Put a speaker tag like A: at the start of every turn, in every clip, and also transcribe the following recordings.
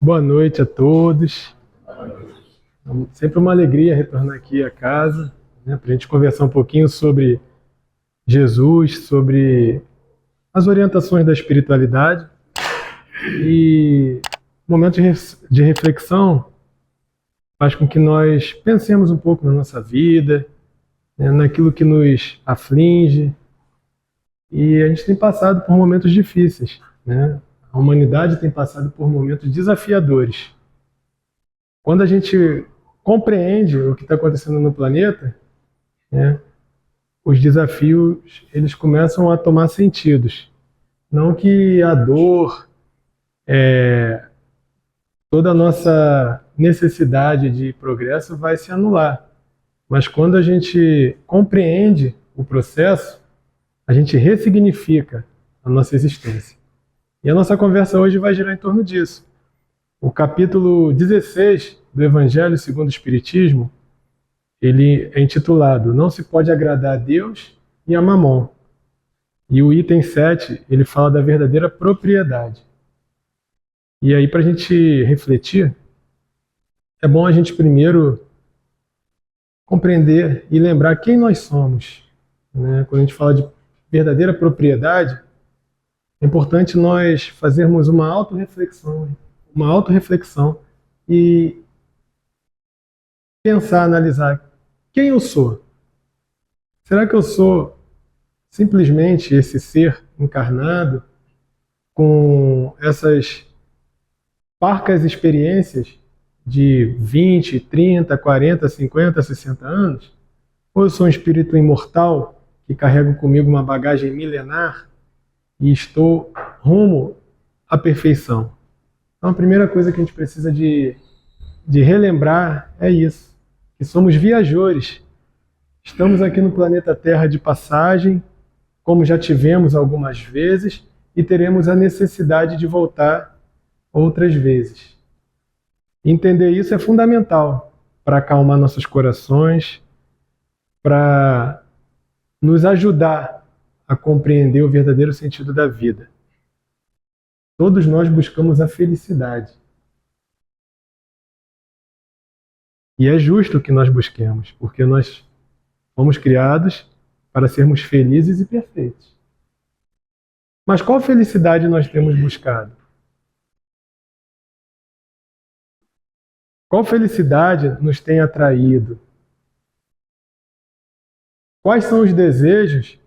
A: Boa noite a todos. Sempre uma alegria retornar aqui a casa, né, para a gente conversar um pouquinho sobre Jesus, sobre as orientações da espiritualidade. E o momento de reflexão faz com que nós pensemos um pouco na nossa vida, né, naquilo que nos aflige. E a gente tem passado por momentos difíceis, né? A humanidade tem passado por momentos desafiadores. Quando a gente compreende o que está acontecendo no planeta, né, os desafios eles começam a tomar sentidos. Não que a dor, toda a nossa necessidade de progresso vai se anular, mas quando a gente compreende o processo, a gente ressignifica a nossa existência. E a nossa conversa hoje vai girar em torno disso. O capítulo 16 do Evangelho segundo o Espiritismo, ele é intitulado Não se pode agradar a Deus e a Mamon. E o item 7, ele fala da verdadeira propriedade. E aí, para a gente refletir, é bom a gente primeiro compreender e lembrar quem nós somos, né? Quando a gente fala de verdadeira propriedade, é importante nós fazermos uma autorreflexão e pensar, analisar quem eu sou. Será que eu sou simplesmente esse ser encarnado com essas parcas experiências de 20, 30, 40, 50, 60 anos? Ou eu sou um espírito imortal que carrego comigo uma bagagem milenar e estou rumo à perfeição? Então a primeira coisa que a gente precisa de relembrar é isso, que somos viajores. Estamos aqui no planeta Terra de passagem, como já tivemos algumas vezes, e teremos a necessidade de voltar outras vezes. Entender isso é fundamental para acalmar nossos corações, para nos ajudar a compreender o verdadeiro sentido da vida. Todos nós buscamos a felicidade. E é justo que nós busquemos, porque nós fomos criados para sermos felizes e perfeitos. Mas qual felicidade nós temos buscado? Qual felicidade nos tem atraído? Quais são os desejos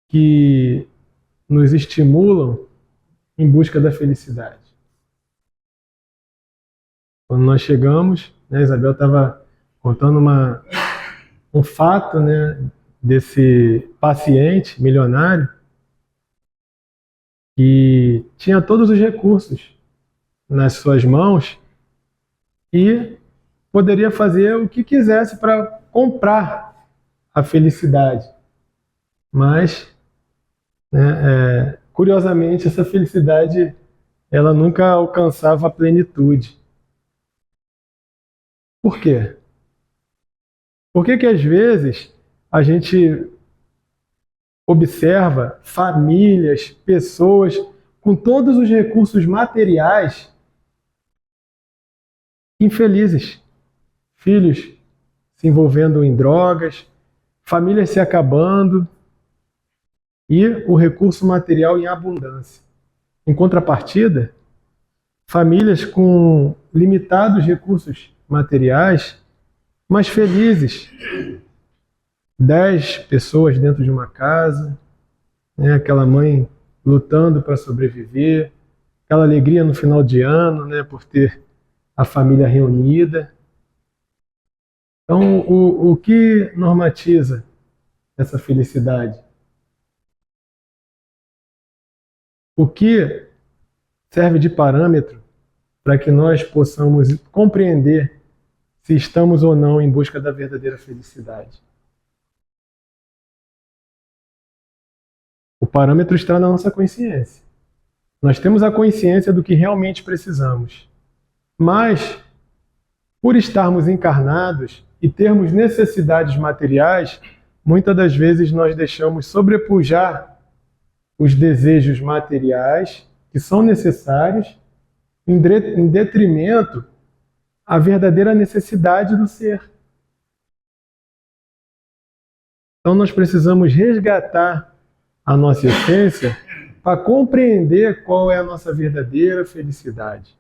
A: que nos estimulam em busca da felicidade? Quando nós chegamos, né, Isabel estava contando um fato, né, desse paciente milionário que tinha todos os recursos nas suas mãos e poderia fazer o que quisesse para comprar a felicidade. Mas, né, curiosamente, essa felicidade ela nunca alcançava a plenitude. Por quê? Por que às vezes a gente observa famílias, pessoas com todos os recursos materiais infelizes, filhos se envolvendo em drogas, famílias se acabando e o recurso material em abundância. Em contrapartida, famílias com limitados recursos materiais, mas felizes. 10 pessoas dentro de uma casa, né? Aquela mãe lutando para sobreviver, aquela alegria no final de ano, né? Por ter a família reunida. Então, o que normatiza essa felicidade? O que serve de parâmetro para que nós possamos compreender se estamos ou não em busca da verdadeira felicidade? O parâmetro está na nossa consciência. Nós temos a consciência do que realmente precisamos. Mas, por estarmos encarnados e termos necessidades materiais, muitas das vezes nós deixamos sobrepujar os desejos materiais, que são necessários, em detrimento à verdadeira necessidade do ser. Então nós precisamos resgatar a nossa essência para compreender qual é a nossa verdadeira felicidade.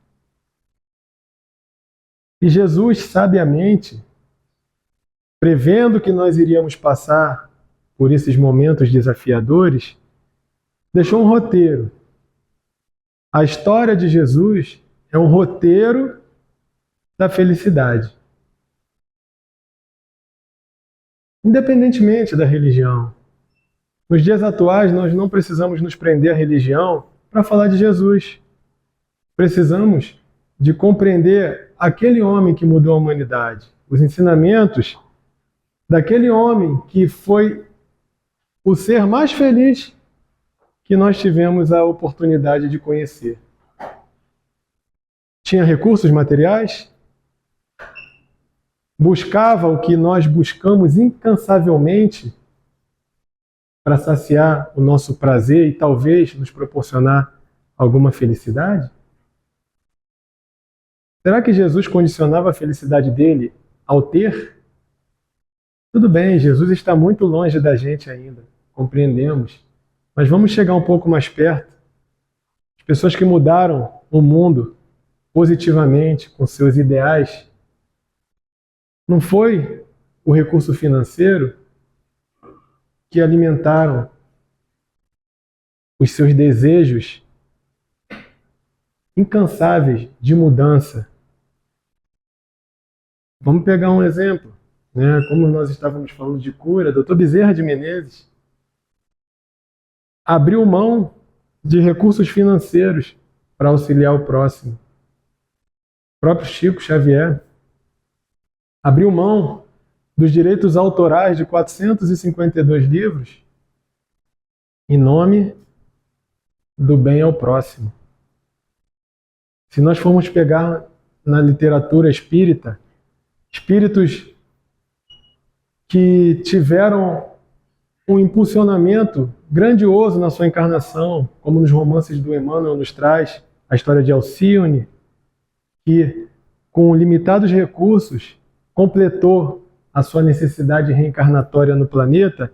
A: E Jesus, sabiamente, prevendo que nós iríamos passar por esses momentos desafiadores, deixou um roteiro. A história de Jesus é um roteiro da felicidade. Independentemente da religião. Nos dias atuais, nós não precisamos nos prender à religião para falar de Jesus. Precisamos de compreender aquele homem que mudou a humanidade, os ensinamentos daquele homem que foi o ser mais feliz que nós tivemos a oportunidade de conhecer. Tinha recursos materiais? Buscava o que nós buscamos incansavelmente para saciar o nosso prazer e talvez nos proporcionar alguma felicidade? Será que Jesus condicionava a felicidade dele ao ter? Tudo bem, Jesus está muito longe da gente ainda, compreendemos. Mas vamos chegar um pouco mais perto. As pessoas que mudaram o mundo positivamente, com seus ideais, não foi o recurso financeiro que alimentaram os seus desejos incansáveis de mudança. Vamos pegar um exemplo, né? Como nós estávamos falando de cura, Dr. Bezerra de Menezes abriu mão de recursos financeiros para auxiliar o próximo. O próprio Chico Xavier abriu mão dos direitos autorais de 452 livros em nome do bem ao próximo. Se nós formos pegar na literatura espírita, espíritos que tiveram um impulsionamento grandioso na sua encarnação, como nos romances do Emmanuel nos traz a história de Alcione, que com limitados recursos completou a sua necessidade reencarnatória no planeta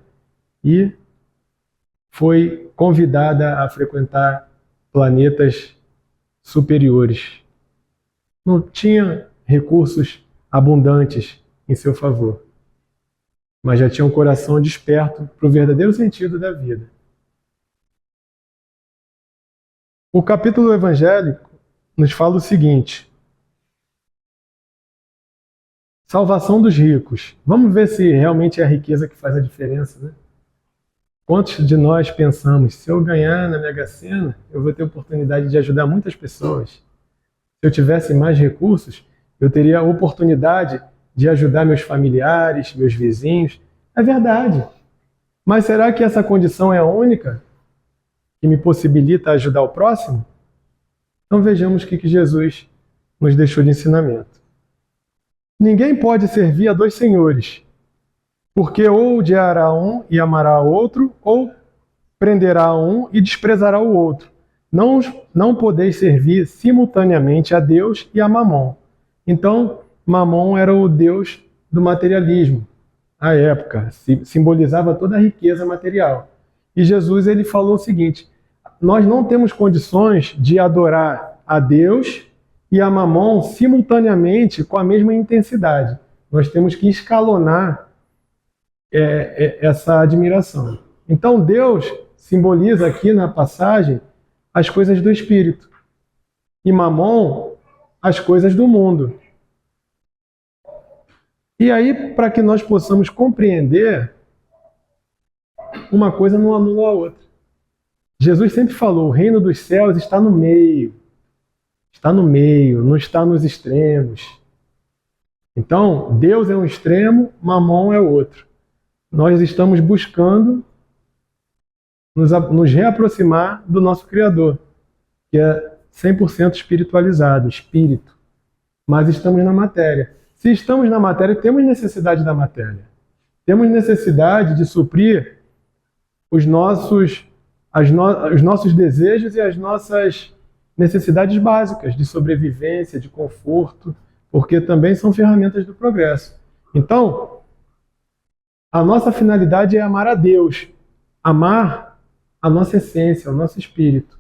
A: e foi convidada a frequentar planetas superiores. Não tinha recursos abundantes em seu favor, mas já tinha um coração desperto para o verdadeiro sentido da vida. O capítulo evangélico nos fala o seguinte: salvação dos ricos. Vamos ver se realmente é a riqueza que faz a diferença, né? Quantos de nós pensamos, se eu ganhar na Mega Sena, eu vou ter oportunidade de ajudar muitas pessoas. Se eu tivesse mais recursos, eu teria a oportunidade de ajudar meus familiares, meus vizinhos. É verdade. Mas será que essa condição é a única que me possibilita ajudar o próximo? Então vejamos o que Jesus nos deixou de ensinamento. Ninguém pode servir a dois senhores, porque ou odiará um e amará outro, ou prenderá um e desprezará o outro. Não podeis servir simultaneamente a Deus e a Mamon. Então, Mamon era o deus do materialismo. À época, simbolizava toda a riqueza material. E Jesus ele falou o seguinte: nós não temos condições de adorar a Deus e a Mamon simultaneamente com a mesma intensidade. Nós temos que escalonar essa admiração. Então Deus simboliza aqui na passagem as coisas do espírito e Mamon as coisas do mundo. E aí, para que nós possamos compreender, uma coisa não anula a outra. Jesus sempre falou: o reino dos céus está no meio. Está no meio, não está nos extremos. Então, Deus é um extremo, Mamon é o outro. Nós estamos buscando nos reaproximar do nosso Criador, que é 100% espiritualizado, espírito. Mas estamos na matéria. Se estamos na matéria, temos necessidade da matéria. Temos necessidade de suprir os nossos desejos e as nossas necessidades básicas de sobrevivência, de conforto, porque também são ferramentas do progresso. Então, a nossa finalidade é amar a Deus, amar a nossa essência, o nosso espírito,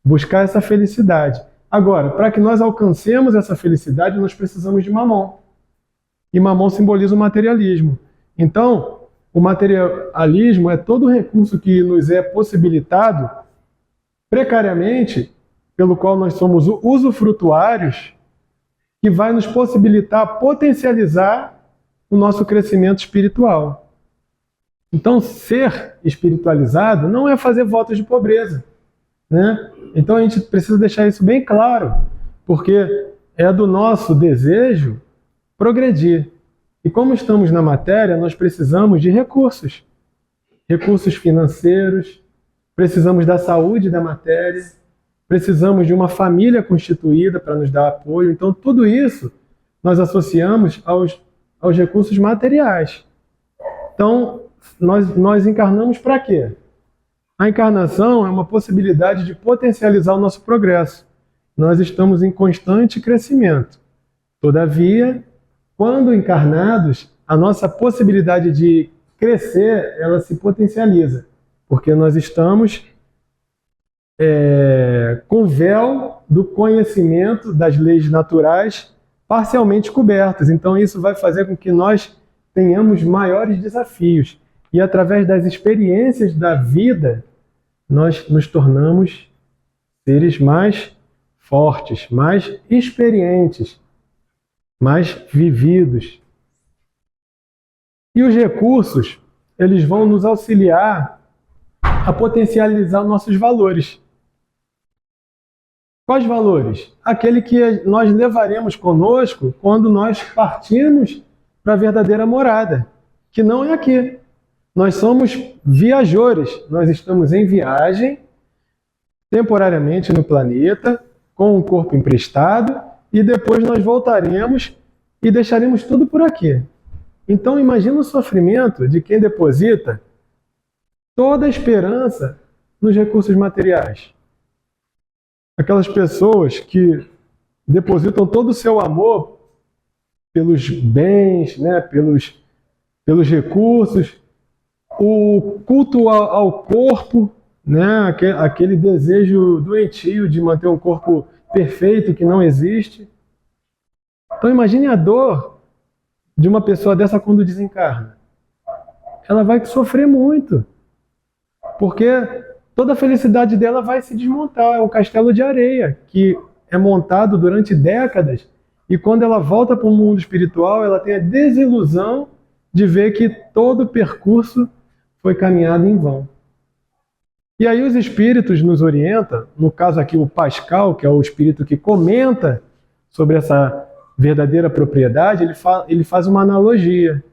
A: buscar essa felicidade. Agora, para que nós alcancemos essa felicidade, nós precisamos de Mamon. E Mamon simboliza o materialismo. Então, o materialismo é todo recurso que nos é possibilitado precariamente, pelo qual nós somos usufrutuários, que vai nos possibilitar potencializar o nosso crescimento espiritual. Então, ser espiritualizado não é fazer votos de pobreza, né? Então a gente precisa deixar isso bem claro, porque é do nosso desejo progredir. E como estamos na matéria, nós precisamos de recursos. Recursos financeiros, precisamos da saúde da matéria, precisamos de uma família constituída para nos dar apoio. Então tudo isso nós associamos aos recursos materiais. Então nós encarnamos para quê? A encarnação é uma possibilidade de potencializar o nosso progresso. Nós estamos em constante crescimento. Todavia, quando encarnados, a nossa possibilidade de crescer, ela se potencializa, porque nós estamos com o véu do conhecimento das leis naturais parcialmente cobertos. Então isso vai fazer com que nós tenhamos maiores desafios. E através das experiências da vida, nós nos tornamos seres mais fortes, mais experientes, mais vividos. E os recursos, eles vão nos auxiliar a potencializar nossos valores. Quais valores? Aquele que nós levaremos conosco quando nós partirmos para a verdadeira morada, que não é aqui. Nós somos viajores, nós estamos em viagem, temporariamente no planeta, com um corpo emprestado, e depois nós voltaremos e deixaremos tudo por aqui. Então imagina o sofrimento de quem deposita toda a esperança nos recursos materiais. Aquelas pessoas que depositam todo o seu amor pelos bens, né, pelos recursos, o culto ao corpo, né, aquele desejo doentio de manter um corpo perfeito que não existe. Então imagine a dor de uma pessoa dessa quando desencarna. Ela vai sofrer muito, porque toda a felicidade dela vai se desmontar. É um castelo de areia que é montado durante décadas, e quando ela volta para o mundo espiritual, ela tem a desilusão de ver que todo o percurso foi caminhado em vão. E aí os espíritos nos orientam, no caso aqui o Pascal, que é o espírito que comenta sobre essa verdadeira propriedade, ele faz uma analogia.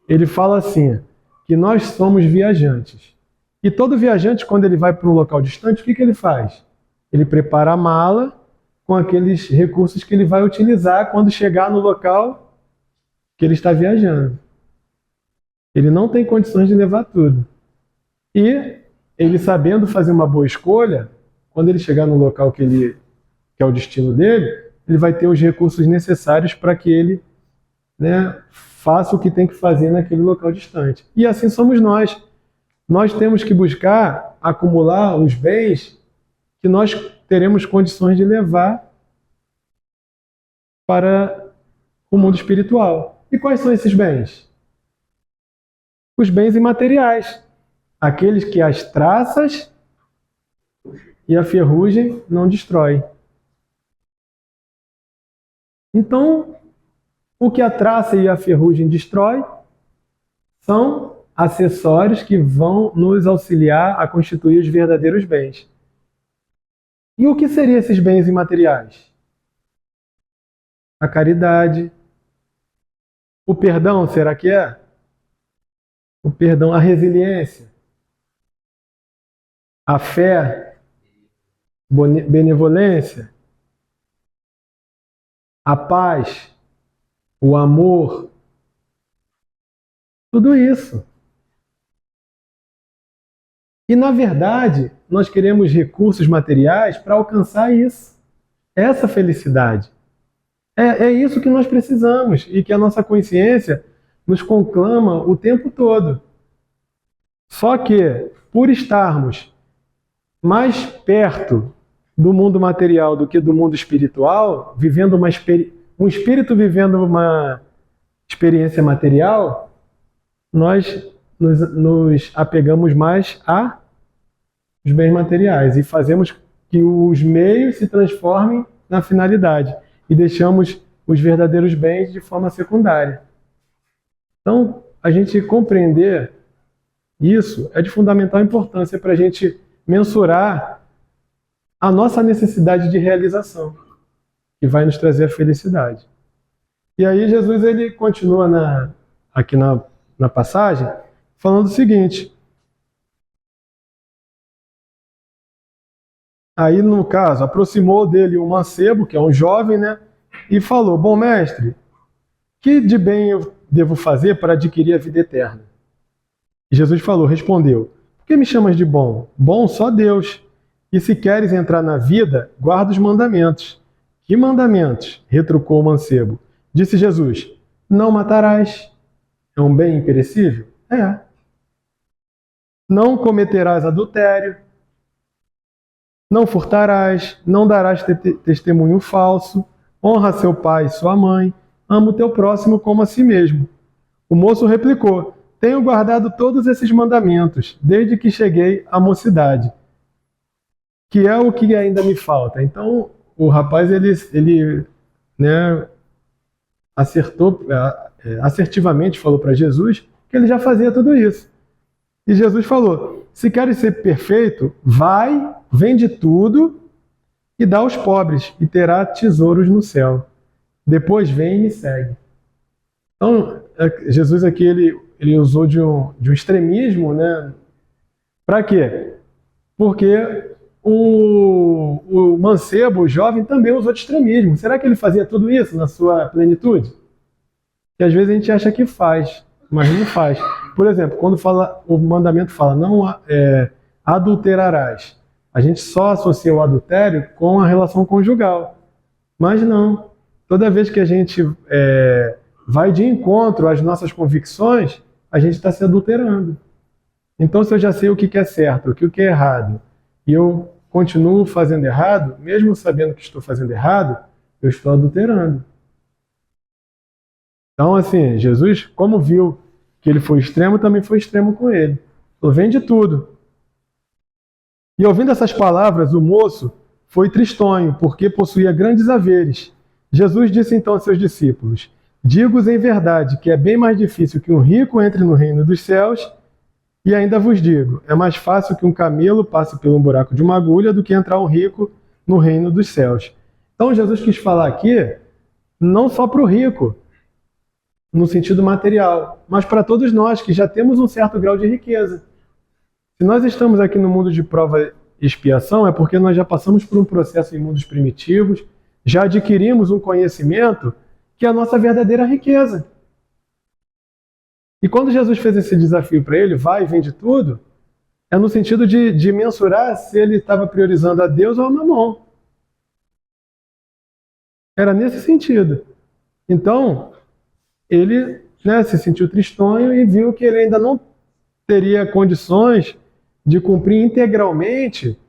A: Ele fala assim, que nós somos viajantes. E todo viajante, quando ele vai para um local distante, o que ele faz? Ele prepara a mala com aqueles recursos que ele vai utilizar quando chegar no local que ele está viajando. Ele não tem condições de levar tudo. E ele, sabendo fazer uma boa escolha, quando ele chegar no local que é o destino dele, ele vai ter os recursos necessários para que ele, né, faça o que tem que fazer naquele local distante. E assim somos nós. Nós temos que buscar acumular os bens que nós teremos condições de levar para o mundo espiritual. E quais são esses bens? Os bens imateriais, aqueles que as traças e a ferrugem não destroem. Então, o que a traça e a ferrugem destrói são acessórios que vão nos auxiliar a constituir os verdadeiros bens. E o que seriam esses bens imateriais? A caridade. O perdão, será que é? O perdão, a resiliência, a fé, benevolência, a paz, o amor, tudo isso. E, na verdade, nós queremos recursos materiais para alcançar isso, essa felicidade. É isso que nós precisamos e que a nossa consciência nos conclama o tempo todo. Só que, por estarmos mais perto do mundo material do que do mundo espiritual, vivendo um espírito vivendo uma experiência material, nós nos apegamos mais aos bens materiais e fazemos que os meios se transformem na finalidade e deixamos os verdadeiros bens de forma secundária. Então, a gente compreender isso é de fundamental importância para a gente mensurar a nossa necessidade de realização, que vai nos trazer a felicidade. E aí Jesus ele continua aqui na passagem, falando o seguinte. Aí, no caso, aproximou dele um mancebo, que é um jovem, né? E falou, bom mestre, que de bem eu devo fazer para adquirir a vida eterna? E Jesus respondeu, por que me chamas de bom? Bom só Deus. E se queres entrar na vida, guarda os mandamentos. Que mandamentos? Retrucou o mancebo. Disse Jesus, não matarás. É um bem imperecível? É. Não cometerás adultério. Não furtarás. Não darás testemunho falso. Honra seu pai e sua mãe. Ama o teu próximo como a si mesmo. O moço replicou, tenho guardado todos esses mandamentos, desde que cheguei à mocidade. Que é o que ainda me falta. Então, o rapaz, ele né, assertivamente falou para Jesus que ele já fazia tudo isso. E Jesus falou, se queres ser perfeito, vai, vende tudo e dá aos pobres, e terá tesouros no céu. Depois vem e me segue. Então, Jesus aqui, ele usou de um extremismo, né? Para quê? Porque o mancebo, o jovem, também usou de extremismo. Será que ele fazia tudo isso na sua plenitude? Que às vezes a gente acha que faz, mas não faz. Por exemplo, quando o mandamento fala, não adulterarás. A gente só associa o adultério com a relação conjugal. Mas não. Toda vez que a gente vai de encontro às nossas convicções, a gente está se adulterando. Então, se eu já sei o que é certo, o que é errado, e eu continuo fazendo errado, mesmo sabendo que estou fazendo errado, eu estou adulterando. Então, assim, Jesus, como viu que ele foi extremo, também foi extremo com ele. Falou, vende tudo. E ouvindo essas palavras, o moço foi tristonho, porque possuía grandes haveres. Jesus disse então aos seus discípulos, digo-vos em verdade que é bem mais difícil que um rico entre no reino dos céus, e ainda vos digo, é mais fácil que um camelo passe pelo buraco de uma agulha do que entrar um rico no reino dos céus. Então Jesus quis falar aqui, não só para o rico, no sentido material, mas para todos nós que já temos um certo grau de riqueza. Se nós estamos aqui no mundo de prova e expiação, é porque nós já passamos por um processo em mundos primitivos, já adquirimos um conhecimento que é a nossa verdadeira riqueza. E quando Jesus fez esse desafio para ele, vai e vende tudo, é no sentido de mensurar se ele estava priorizando a Deus ou a Mamon. Era nesse sentido. Então, ele se sentiu tristonho e viu que ele ainda não teria condições de cumprir integralmente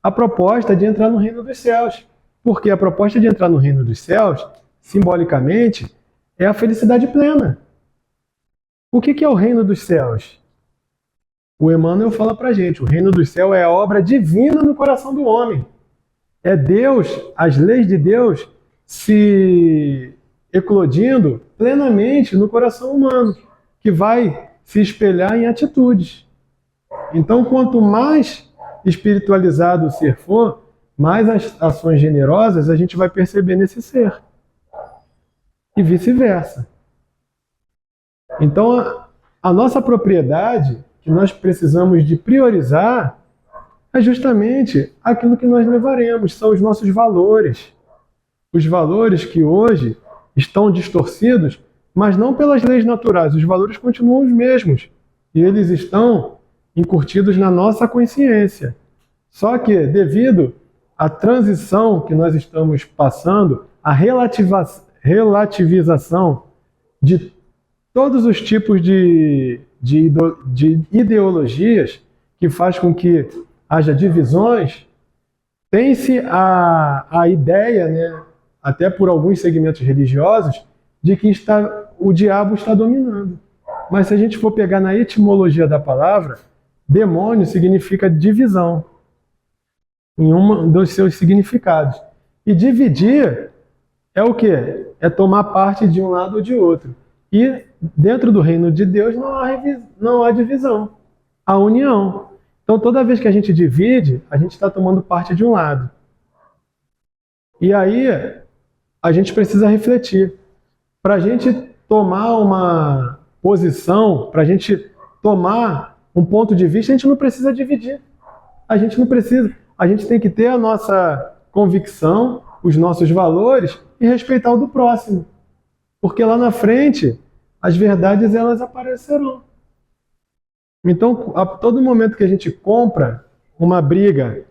A: a proposta de entrar no reino dos céus. Porque a proposta de entrar no reino dos céus, simbolicamente, é a felicidade plena. O que é o reino dos céus? O Emmanuel fala pra gente, o reino dos céus é a obra divina no coração do homem. É Deus, as leis de Deus, se eclodindo plenamente no coração humano, que vai se espelhar em atitudes. Então, quanto mais espiritualizado o ser for, mais as ações generosas a gente vai perceber nesse ser. E vice-versa. Então, a nossa propriedade, que nós precisamos de priorizar, é justamente aquilo que nós levaremos, são os nossos valores. Os valores que hoje estão distorcidos, mas não pelas leis naturais, os valores continuam os mesmos. E eles estão incutidos na nossa consciência. Só que, devido à transição que nós estamos passando, a relativização de todos os tipos de ideologias que faz com que haja divisões, tem-se a ideia, né, até por alguns segmentos religiosos, de que o diabo está dominando. Mas se a gente for pegar na etimologia da palavra, demônio significa divisão, em um dos seus significados. E dividir é o quê? É tomar parte de um lado ou de outro. E dentro do reino de Deus não há divisão, há união. Então toda vez que a gente divide, a gente está tomando parte de um lado. E aí a gente precisa refletir. Para a gente tomar uma posição, para a gente tomar um ponto de vista, a gente não precisa dividir. A gente não precisa. A gente tem que ter a nossa convicção, os nossos valores e respeitar o do próximo. Porque lá na frente, as verdades elas aparecerão. Então, a todo momento que a gente compra uma briga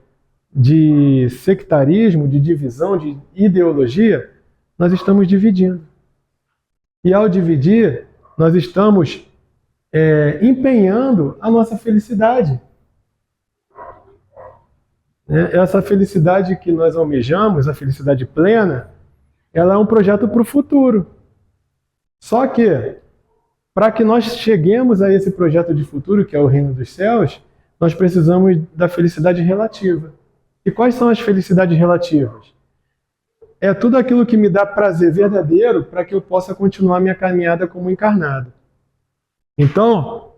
A: de sectarismo, de divisão, de ideologia, nós estamos dividindo. E ao dividir, nós estamos empenhando a nossa felicidade. Essa felicidade que nós almejamos, a felicidade plena, ela é um projeto para o futuro. Só que, para que nós cheguemos a esse projeto de futuro, que é o reino dos céus, nós precisamos da felicidade relativa. E quais são as felicidades relativas? É tudo aquilo que me dá prazer verdadeiro para que eu possa continuar minha caminhada como encarnado. Então,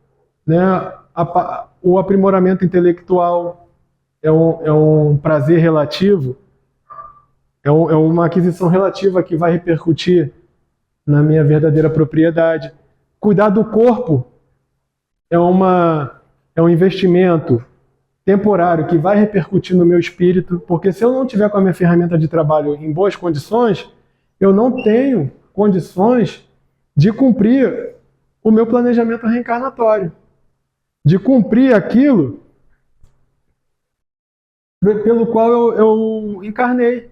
A: né, o aprimoramento intelectual é um prazer relativo, é uma aquisição relativa que vai repercutir na minha verdadeira propriedade. Cuidar do corpo é um investimento temporário que vai repercutir no meu espírito, porque se eu não tiver com a minha ferramenta de trabalho em boas condições, eu não tenho condições de cumprir o meu planejamento reencarnatório, de cumprir aquilo pelo qual eu encarnei.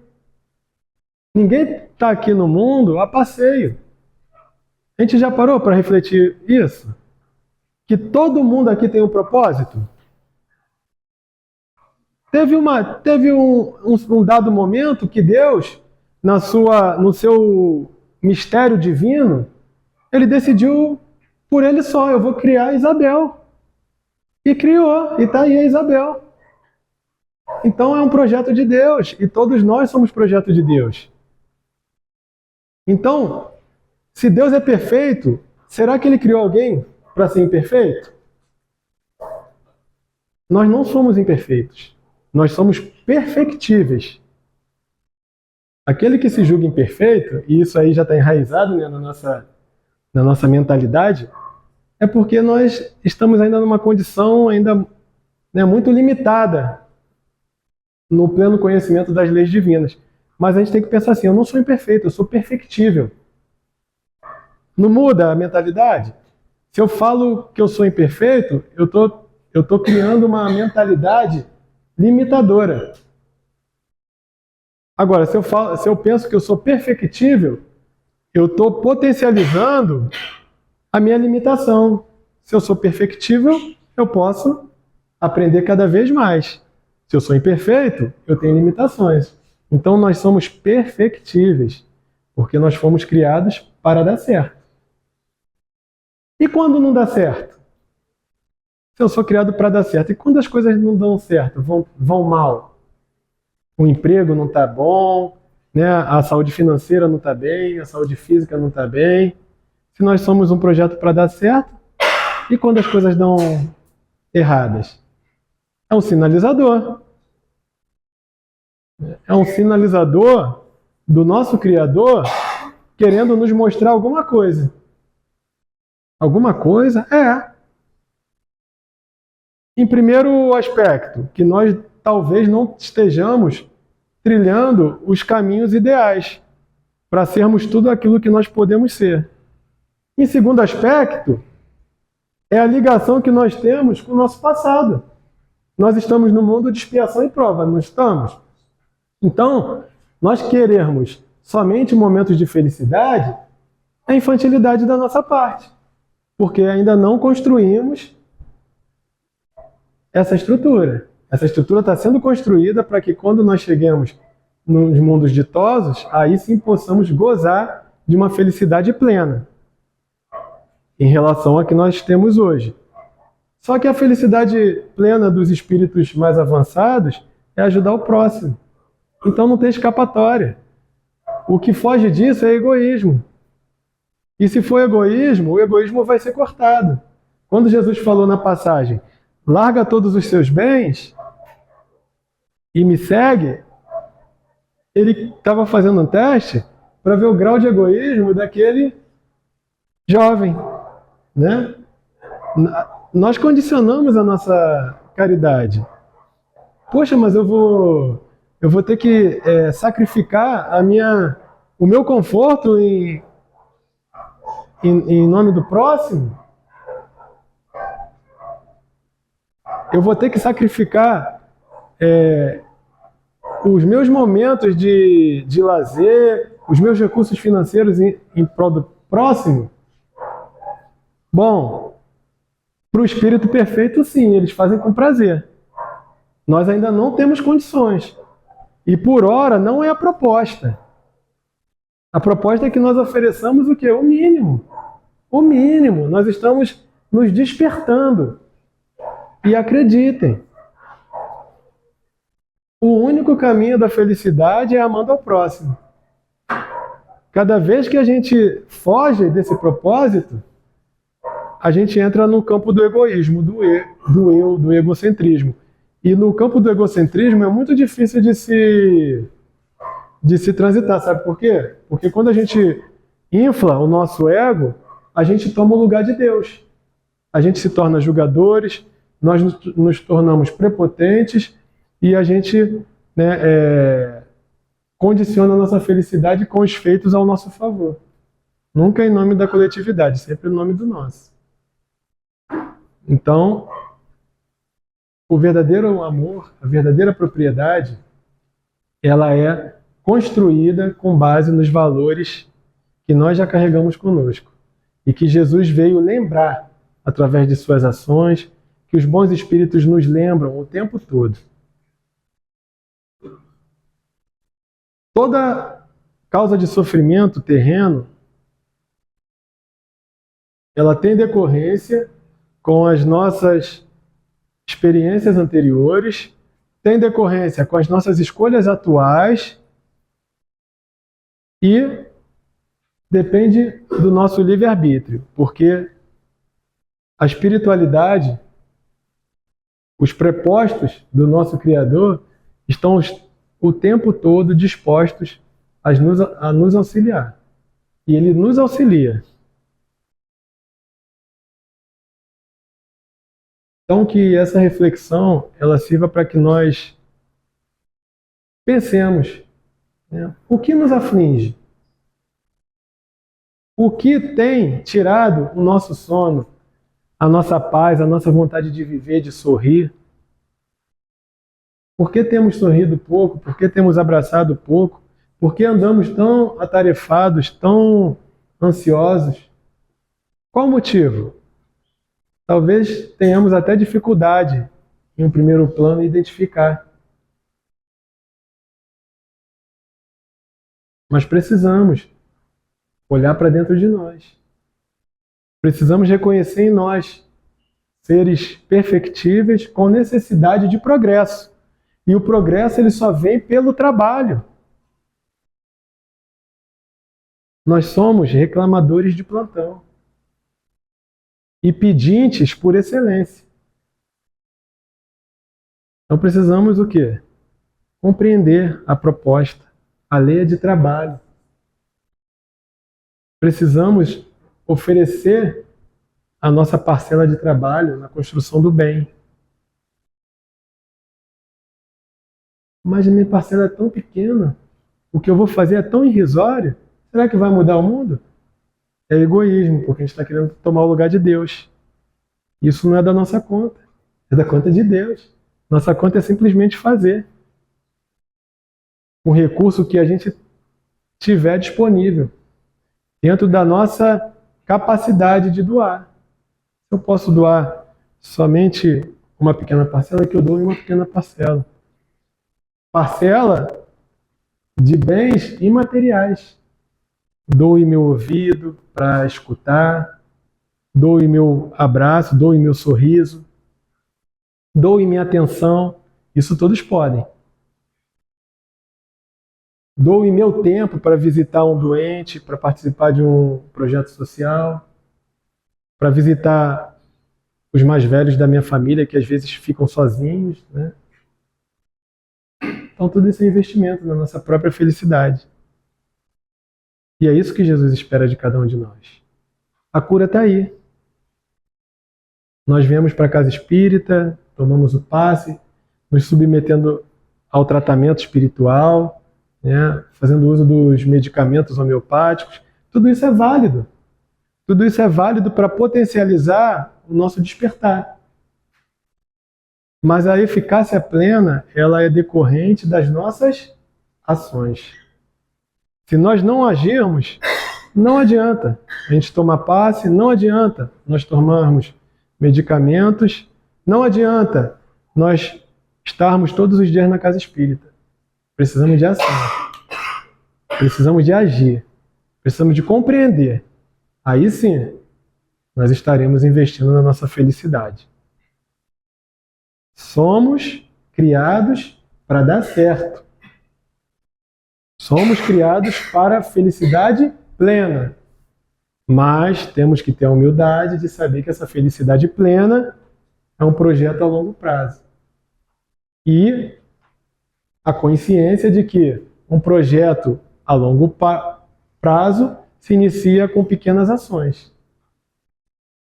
A: Ninguém está aqui no mundo a passeio. A gente já parou para refletir isso? Que todo mundo aqui tem um propósito? Teve um dado momento que Deus, no seu mistério divino, ele decidiu por ele só, eu vou criar Isabel. E criou, e está aí a Isabel. Então é um projeto de Deus, e todos nós somos projeto de Deus. Então, se Deus é perfeito, será que ele criou alguém para ser imperfeito? Nós não somos imperfeitos. Nós somos perfectíveis. Aquele que se julga imperfeito, e isso aí já está enraizado, né, na nossa mentalidade, é porque nós estamos ainda numa condição ainda, né, muito limitada no pleno conhecimento das leis divinas. Mas a gente tem que pensar assim, eu não sou imperfeito, eu sou perfectível. Não muda a mentalidade? Se eu falo que eu sou imperfeito, eu tô criando uma mentalidade limitadora. Agora, se eu penso que eu sou perfectível, eu estou potencializando a minha limitação. Se eu sou perfectível, eu posso aprender cada vez mais. Se eu sou imperfeito, eu tenho limitações. Então nós somos perfectíveis, porque nós fomos criados para dar certo. E quando não dá certo? Se eu sou criado para dar certo, e quando as coisas não dão certo, vão mal? O emprego não está bom, né? A saúde financeira não está bem, a saúde física não está bem. Se nós somos um projeto para dar certo, e quando as coisas dão erradas? É um sinalizador. É um sinalizador do nosso Criador querendo nos mostrar alguma coisa. Alguma coisa? Em primeiro aspecto, que nós talvez não estejamos trilhando os caminhos ideais para sermos tudo aquilo que nós podemos ser. Em segundo aspecto, é a ligação que nós temos com o nosso passado. nós estamos no mundo de expiação e prova, não estamos? Então, nós querermos somente momentos de felicidade é infantilidade da nossa parte, porque ainda não construímos essa estrutura. Essa estrutura está sendo construída para que quando nós cheguemos nos mundos ditosos, aí sim possamos gozar de uma felicidade plena em relação a que nós temos hoje. Só que a felicidade plena dos espíritos mais avançados é ajudar o próximo. Então não tem escapatória. O que foge disso é egoísmo. E se for egoísmo, o egoísmo vai ser cortado. Quando Jesus falou na passagem, larga todos os seus bens e me segue, ele estava fazendo um teste para ver o grau de egoísmo daquele jovem, né? Nós condicionamos a nossa caridade. Poxa, mas eu vou ter que sacrificar o meu conforto em nome do próximo? Eu vou ter que sacrificar os meus momentos de lazer, os meus recursos financeiros em prol do próximo? Bom, para o espírito perfeito, sim, eles fazem com prazer. Nós ainda não temos condições. E por hora não é a proposta. A proposta é que nós ofereçamos o quê? O mínimo. O mínimo. Nós estamos nos despertando. E acreditem, o único caminho da felicidade é amando ao próximo. Cada vez que a gente foge desse propósito, a gente entra no campo do egoísmo, do eu, do egocentrismo. E no campo do egocentrismo é muito difícil de se transitar, sabe por quê? Porque quando a gente infla o nosso ego, a gente toma o lugar de Deus. A gente se torna julgadores, nós nos tornamos prepotentes e a gente condiciona a nossa felicidade com os feitos ao nosso favor. Nunca em nome da coletividade, sempre em nome do nosso. Então, o verdadeiro amor, a verdadeira propriedade, ela é construída com base nos valores que nós já carregamos conosco e que Jesus veio lembrar através de suas ações, que os bons espíritos nos lembram o tempo todo. Toda causa de sofrimento terreno, ela tem decorrência com as nossas experiências anteriores, tem decorrência com as nossas escolhas atuais e depende do nosso livre-arbítrio, porque a espiritualidade, os prepostos do nosso Criador estão o tempo todo dispostos a nos auxiliar. E Ele nos auxilia. Então que essa reflexão ela sirva para que nós pensemos, né, o que nos aflige? O que tem tirado o nosso sono, a nossa paz, a nossa vontade de viver, de sorrir? Por que temos sorrido pouco? Por que temos abraçado pouco? Por que andamos tão atarefados, tão ansiosos? Qual o motivo? Talvez tenhamos até dificuldade, em um primeiro plano, identificar. Mas precisamos olhar para dentro de nós. Precisamos reconhecer em nós seres perfectíveis com necessidade de progresso. E o progresso ele só vem pelo trabalho. Nós somos reclamadores de plantão. E pedintes por excelência. Então precisamos o quê? Compreender a proposta, a lei de trabalho. Precisamos oferecer a nossa parcela de trabalho na construção do bem. Mas a minha parcela é tão pequena, o que eu vou fazer é tão irrisório, será que vai mudar o mundo? É egoísmo, porque a gente está querendo tomar o lugar de Deus. Isso não é da nossa conta, é da conta de Deus. Nossa conta é simplesmente fazer o recurso que a gente tiver disponível, dentro da nossa capacidade de doar. Eu posso doar somente uma pequena parcela, que eu dou em uma pequena parcela. Parcela de bens imateriais. Doe meu ouvido para escutar, doe meu abraço, doe meu sorriso, doe minha atenção. Isso todos podem. Doe meu tempo para visitar um doente, para participar de um projeto social, para visitar os mais velhos da minha família, que às vezes ficam sozinhos, né? Então tudo isso é investimento na nossa própria felicidade. E é isso que Jesus espera de cada um de nós. A cura está aí. Nós viemos para a casa espírita, tomamos o passe, nos submetendo ao tratamento espiritual, né, fazendo uso dos medicamentos homeopáticos. Tudo isso é válido. Tudo isso é válido para potencializar o nosso despertar. Mas a eficácia plena, ela é decorrente das nossas ações. Se nós não agirmos, não adianta. A gente tomar passe, não adianta nós tomarmos medicamentos, não adianta nós estarmos todos os dias na casa espírita. Precisamos de ação. Precisamos de agir. Precisamos de compreender. Aí sim, nós estaremos investindo na nossa felicidade. Somos criados para dar certo. Somos criados para a felicidade plena. Mas temos que ter a humildade de saber que essa felicidade plena é um projeto a longo prazo. E a consciência de que um projeto a longo prazo se inicia com pequenas ações.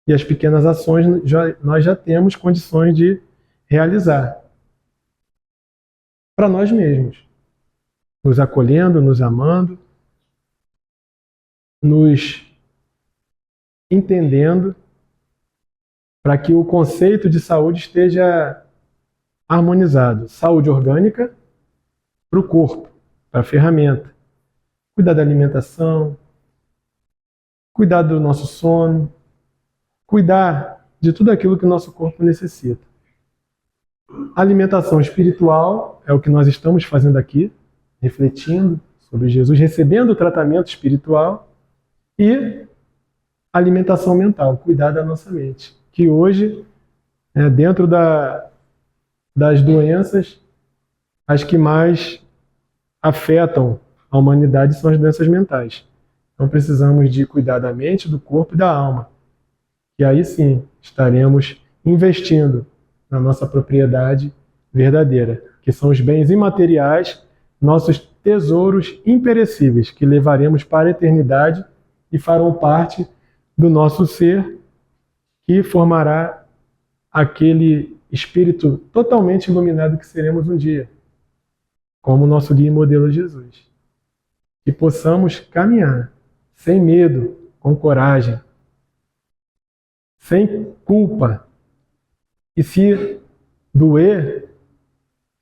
A: E as pequenas ações nós já temos condições de realizar. Para nós mesmos. Nos acolhendo, nos amando, nos entendendo, para que o conceito de saúde esteja harmonizado. Saúde orgânica para o corpo, para a ferramenta. Cuidar da alimentação, cuidar do nosso sono, cuidar de tudo aquilo que o nosso corpo necessita. A alimentação espiritual é o que nós estamos fazendo aqui, refletindo sobre Jesus, recebendo o tratamento espiritual, e alimentação mental, cuidar da nossa mente, que hoje, dentro das doenças, as que mais afetam a humanidade são as doenças mentais. Então precisamos de cuidar da mente, do corpo e da alma. E aí sim estaremos investindo na nossa propriedade verdadeira, que são os bens imateriais, nossos tesouros imperecíveis, que levaremos para a eternidade e farão parte do nosso ser, que formará aquele espírito totalmente iluminado que seremos um dia, como o nosso guia e modelo Jesus. Que possamos caminhar sem medo, com coragem, sem culpa. E se doer,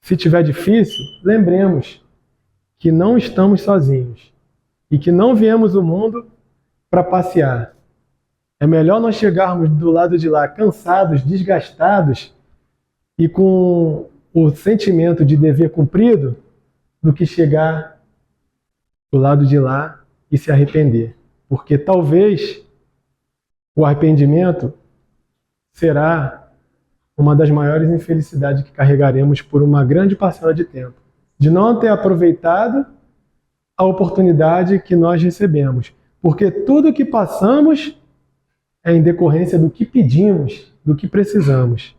A: se tiver difícil, lembremos que não estamos sozinhos e que não viemos ao mundo para passear. É melhor nós chegarmos do lado de lá cansados, desgastados e com o sentimento de dever cumprido, do que chegar do lado de lá e se arrepender. Porque talvez o arrependimento será uma das maiores infelicidades que carregaremos por uma grande parcela de tempo. De não ter aproveitado a oportunidade que nós recebemos. Porque tudo que passamos é em decorrência do que pedimos, do que precisamos.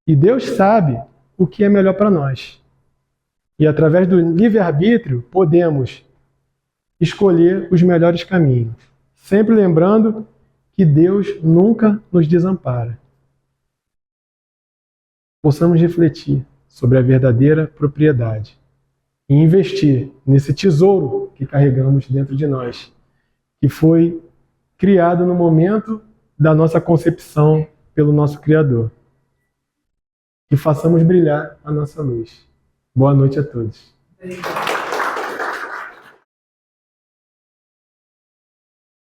A: E Deus sabe o que é melhor para nós. E através do livre-arbítrio podemos escolher os melhores caminhos. Sempre lembrando que Deus nunca nos desampara. Possamos refletir sobre a verdadeira propriedade e investir nesse tesouro que carregamos dentro de nós, que foi criado no momento da nossa concepção pelo nosso Criador. que façamos brilhar a nossa luz. Boa noite a todos.